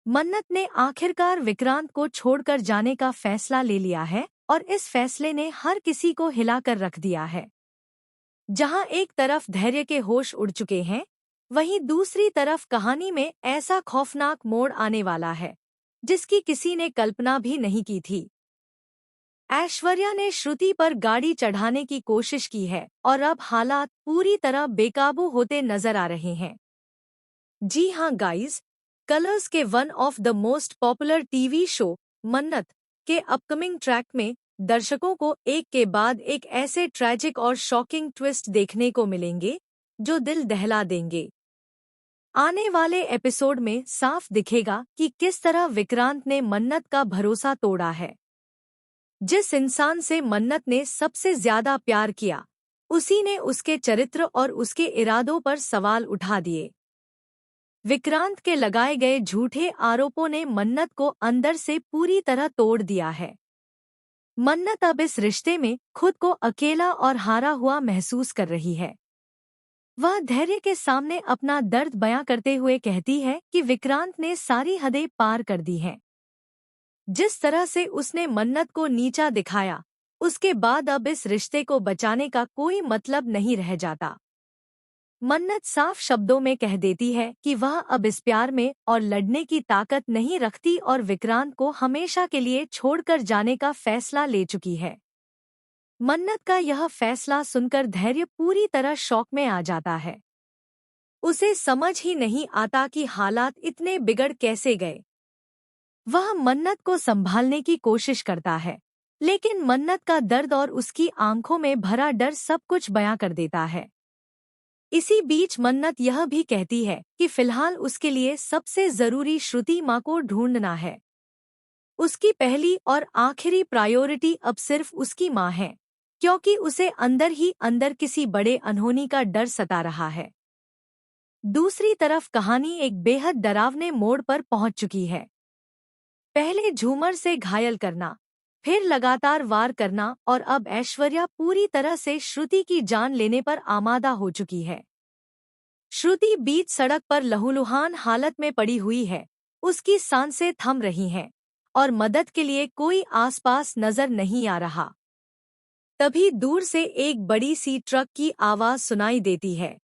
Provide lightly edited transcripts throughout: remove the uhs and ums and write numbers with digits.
मन्नत ने आखिरकार विक्रांत को छोड़कर जाने का फैसला ले लिया है और इस फैसले ने हर किसी को हिलाकर रख दिया है। जहां एक तरफ धैर्य के होश उड़ चुके हैं, वहीं दूसरी तरफ कहानी में ऐसा खौफनाक मोड़ आने वाला है जिसकी किसी ने कल्पना भी नहीं की थी। ऐश्वर्या ने श्रुति पर गाड़ी चढ़ाने की कोशिश की है और अब हालात पूरी तरह बेकाबू होते नजर आ रहे हैं। जी हां गाइस, कलर्स के one of the most popular TV show मन्नत के अपकमिंग ट्रैक में दर्शकों को एक के बाद एक ऐसे ट्रैजिक और शॉकिंग ट्विस्ट देखने को मिलेंगे जो दिल दहला देंगे। आने वाले एपिसोड में साफ दिखेगा कि किस तरह विक्रांत ने मन्नत का भरोसा तोड़ा है। जिस इंसान से मन्नत ने सबसे ज्यादा प्यार किया, उसी ने उसके चरित्र और उसके इरादों पर सवाल उठा दिए। विक्रांत के लगाए गए झूठे आरोपों ने मन्नत को अंदर से पूरी तरह तोड़ दिया है। मन्नत अब इस रिश्ते में खुद को अकेला और हारा हुआ महसूस कर रही है। वह धैर्य के सामने अपना दर्द बयां करते हुए कहती है कि विक्रांत ने सारी हदें पार कर दी हैं। जिस तरह से उसने मन्नत को नीचा दिखाया, उसके बाद अब इस रिश्ते को बचाने का कोई मतलब नहीं रह जाता। मन्नत साफ शब्दों में कह देती है कि वह अब इस प्यार में और लड़ने की ताकत नहीं रखती और विक्रांत को हमेशा के लिए छोड़कर जाने का फैसला ले चुकी है। मन्नत का यह फैसला सुनकर धैर्य पूरी तरह शॉक में आ जाता है। उसे समझ ही नहीं आता कि हालात इतने बिगड़ कैसे गए। वह मन्नत को संभालने की कोशिश करता है, लेकिन मन्नत का दर्द और उसकी आंखों में भरा डर सब कुछ बयां कर देता है। इसी बीच मन्नत यह भी कहती है कि फिलहाल उसके लिए सबसे जरूरी श्रुति माँ को ढूंढना है। उसकी पहली और आखिरी प्रायोरिटी अब सिर्फ उसकी माँ है, क्योंकि उसे अंदर ही अंदर किसी बड़े अनहोनी का डर सता रहा है। दूसरी तरफ कहानी एक बेहद डरावने मोड़ पर पहुंच चुकी है। पहले झूमर से घायल करना, फिर लगातार वार करना और अब ऐश्वर्या पूरी तरह से श्रुति की जान लेने पर आमादा हो चुकी है। श्रुति बीच सड़क पर लहूलुहान हालत में पड़ी हुई है, उसकी सांसें थम रही हैं और मदद के लिए कोई आसपास नजर नहीं आ रहा। तभी दूर से एक बड़ी सी ट्रक की आवाज सुनाई देती है।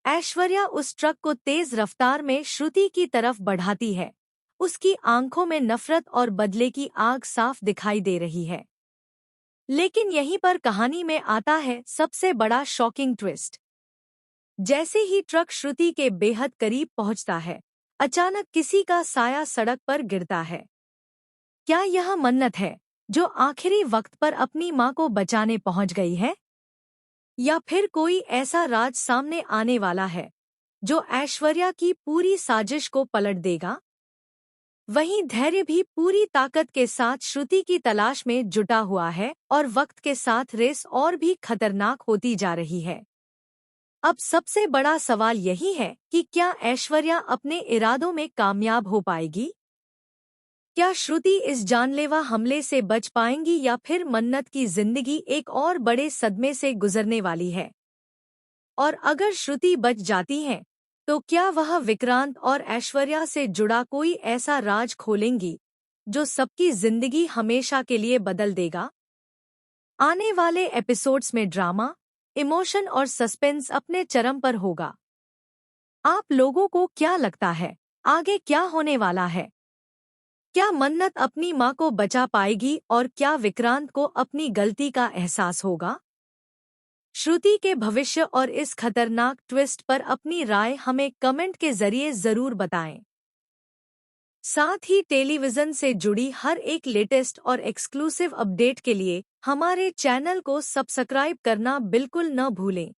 ऐश्वर्या उस ट्रक को तेज रफ्तार में श्रुति की तरफ बढ़ाती है। उसकी आंखों में नफरत और बदले की आग साफ दिखाई दे रही है। लेकिन यहीं पर कहानी में आता है सबसे बड़ा शॉकिंग ट्विस्ट। जैसे ही ट्रक श्रुति के बेहद करीब पहुंचता है, अचानक किसी का साया सड़क पर गिरता है। क्या यह मन्नत है जो आखिरी वक्त पर अपनी मां को बचाने पहुंच गई है? या फिर कोई ऐसा राज सामने आने वाला है जो ऐश्वर्या की पूरी साजिश को पलट देगा? वहीं धैर्य भी पूरी ताकत के साथ श्रुति की तलाश में जुटा हुआ है और वक्त के साथ रेस और भी खतरनाक होती जा रही है। अब सबसे बड़ा सवाल यही है कि क्या ऐश्वर्या अपने इरादों में कामयाब हो पाएगी? क्या श्रुति इस जानलेवा हमले से बच पाएंगी या फिर मन्नत की जिंदगी एक और बड़े सदमे से गुजरने वाली है? और अगर श्रुति बच जाती हैं, तो क्या वह विक्रांत और ऐश्वर्या से जुड़ा कोई ऐसा राज खोलेंगी जो सबकी जिंदगी हमेशा के लिए बदल देगा? आने वाले एपिसोड्स में ड्रामा, इमोशन और सस्पेंस अपने चरम पर होगा। आप लोगों को क्या लगता है, आगे क्या होने वाला है? क्या मन्नत अपनी मां को बचा पाएगी और क्या विक्रांत को अपनी गलती का एहसास होगा? श्रुति के भविष्य और इस खतरनाक ट्विस्ट पर अपनी राय हमें कमेंट के जरिए जरूर बताएं। साथ ही टेलीविजन से जुड़ी हर एक लेटेस्ट और एक्सक्लूसिव अपडेट के लिए हमारे चैनल को सब्सक्राइब करना बिल्कुल न भूलें।